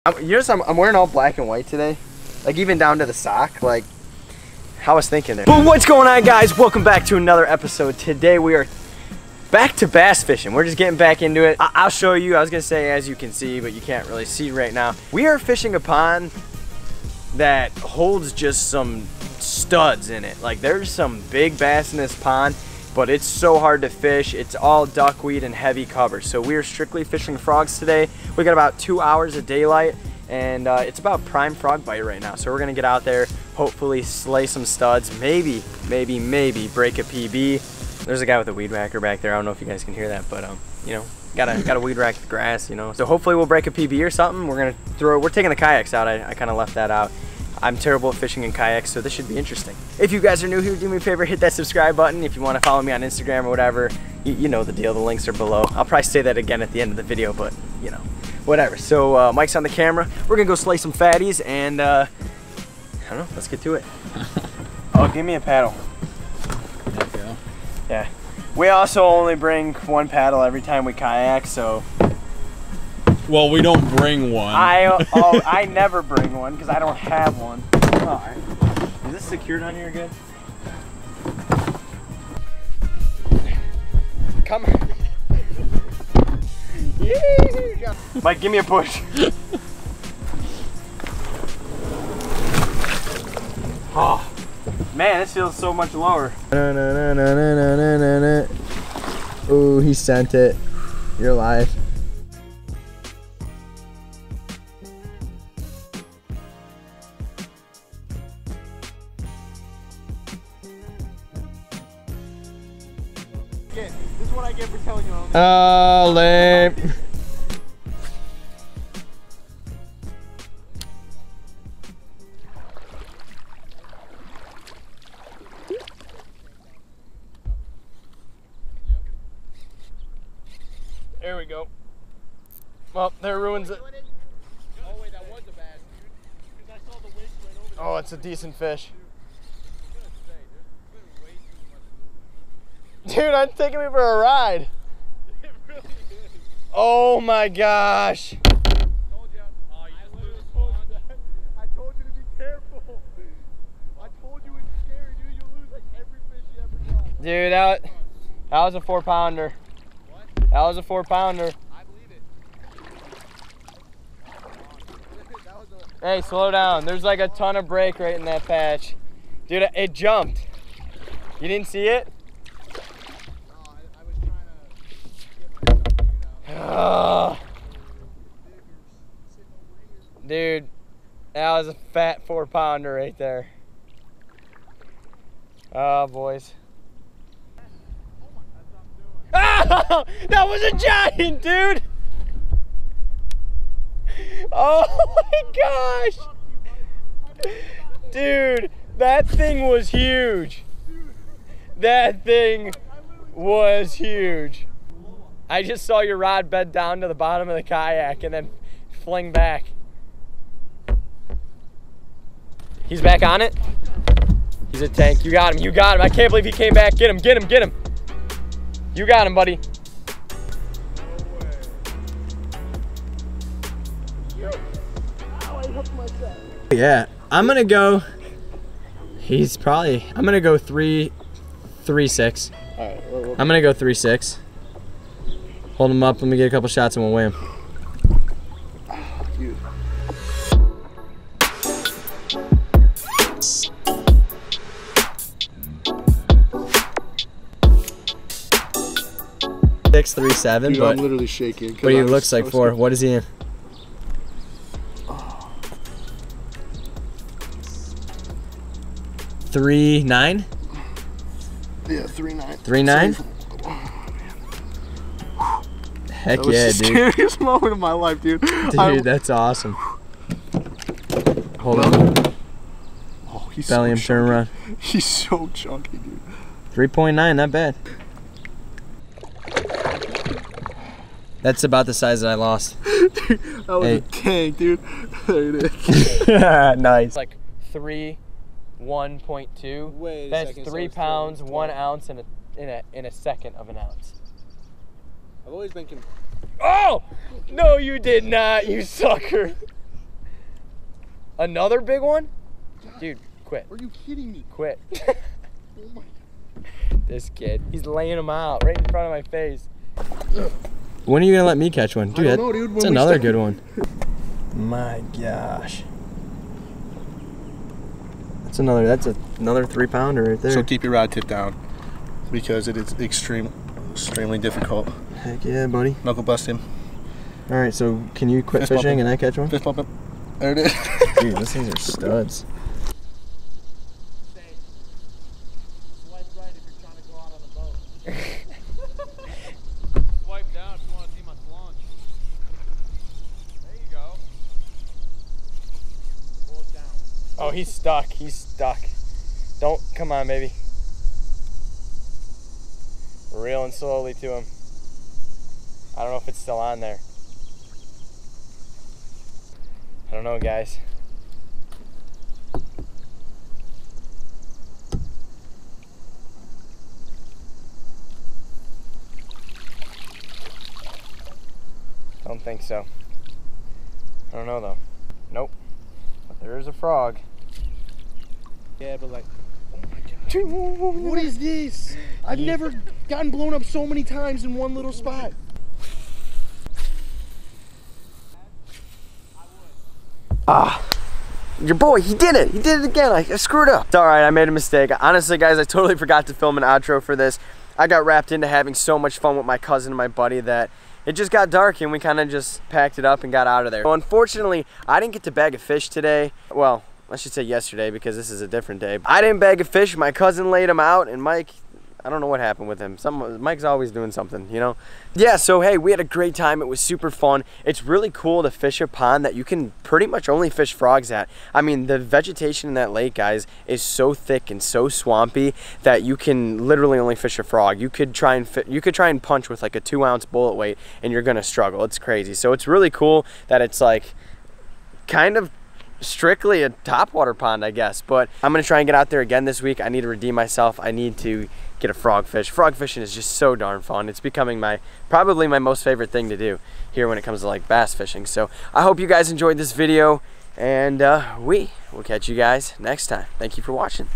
I'm wearing all black and white today, like even down to the sock. Like, I was thinking there. But what's going on, guys? Welcome back to another episode. Today we are back to bass fishing. We're just getting back into it. I'll show you. I was gonna say, as you can see, but you can't really see right now. We are fishing a pond that holds just some studs in it. Like, there's some big bass in this pond, but it's so hard to fish. It's all duckweed and heavy cover. So we are strictly fishing frogs today. We got about 2 hours of daylight, and it's about prime frog bite right now. So we're gonna get out there, hopefully slay some studs, maybe break a PB. There's a guy with a weed whacker back there. I don't know if you guys can hear that, but you know, gotta weed whack the grass, you know. So hopefully we'll break a PB or something. We're taking the kayaks out. I kind of left that out. I'm terrible at fishing in kayaks, so this should be interesting. If you guys are new here, do me a favor, hit that subscribe button. If you want to follow me on Instagram or whatever, you know the deal, the links are below. I'll probably say that again at the end of the video, but you know, whatever. So Mike's on the camera. We're gonna go slay some fatties, and I don't know, let's get to it. Oh, give me a paddle. There we go. Yeah. We also only bring one paddle every time we kayak, so. Well, we don't bring one. I never bring one because I don't have one. All right. Is this secured on here good? Come on. Yeah. Mike, give me a push. Oh, man, this feels so much lower. Ooh, he sent it. You're live. This is what I get for telling you. Oh, lame. There we go. Well, there ruins it. Oh wait, that was a bass, dude. Because I saw the wind right over there. Oh, it's a decent fish. Dude, I'm taking me for a ride. It really is. Oh my gosh. I told you. Oh, you just lose I told you to be careful. I told you it's scary, dude. You'll lose like every fish you ever caught. Dude, that was a 4-pounder. What? That was a 4-pounder. I believe it. Hey, slow down. There's like a ton of break right in that patch. Dude, it jumped. You didn't see it? Dude, that was a fat 4-pounder right there. Oh, boys. Oh, that was a giant, dude! Oh my gosh! Dude, that thing was huge. That thing was huge. I just saw your rod bed down to the bottom of the kayak and then fling back. He's back on it? He's a tank. You got him. You got him. I can't believe he came back. Get him. Get him. Get him. You got him, buddy. Yeah, I'm gonna go. I'm gonna go 3.6. All right, I'm gonna go 3.6. Hold him up, let me get a couple shots and we'll weigh him. Oh, dude. Six, 3.7, dude, but I'm literally shaking. But he looks like 4. What is he in? 3.9? Yeah, 3.9. 3.9? Heck yeah, dude. That was the scariest moment of my life, dude. Dude, that's awesome. Hold on. Oh, he's belly him, turn around. He's so chunky, dude. 3.9, not bad. That's about the size that I lost. Dude, that was a tank, dude. There it is. Nice. Like 1.2. Wait a That's second, 3 pounds, 1 ounce in a second of an ounce. I've always been Oh! No, you did not, you sucker. Another big one? Dude, quit. Are you kidding me? Quit. Oh my. This kid, he's laying them out right in front of my face. When are you gonna let me catch one? Dude, I don't know, dude. that's another good one. My gosh. That's another 3-pounder right there. So keep your rod tip down because it is extremely difficult. Heck yeah, buddy. Knuckle bust him. All right, so can you quit Fist fishing bump and I catch one? Fist bump him. There it is. Dude, those things are studs. Swipe right if you're trying to go out on the boat. Swipe down if you want to see my launch. There you go. Pull it down. Oh, he's stuck. He's stuck. Don't, come on, baby. Reeling slowly to him. I don't know if it's still on there. I don't know, guys. Don't think so. I don't know though. Nope. But there is a frog. Yeah, but like, what is this? I've never gotten blown up so many times in one little spot. Ah, your boy, he did it. He did it again. I screwed up. It's all right, I made a mistake. Honestly, guys, I totally forgot to film an outro for this. I got wrapped into having so much fun with my cousin and my buddy that it just got dark and we kind of just packed it up and got out of there. So unfortunately, I didn't get to bag a fish today. Well, I should say yesterday because this is a different day. I didn't bag a fish. My cousin laid him out, and Mike, I don't know what happened with him. Mike's always doing something, you know? Yeah, so hey, we had a great time. It was super fun. It's really cool to fish a pond that you can pretty much only fish frogs at. I mean, the vegetation in that lake, guys, is so thick and so swampy that you can literally only fish a frog. You could try and punch with like a 2-ounce bullet weight and you're gonna struggle. It's crazy. So it's really cool that it's like kind of strictly a topwater pond, I guess. But I'm gonna try and get out there again this week. I need to redeem myself. I need to get a frog fish. Frog fishing is just so darn fun. It's becoming probably my most favorite thing to do here when it comes to like bass fishing. So I hope you guys enjoyed this video, and we will catch you guys next time. Thank you for watching.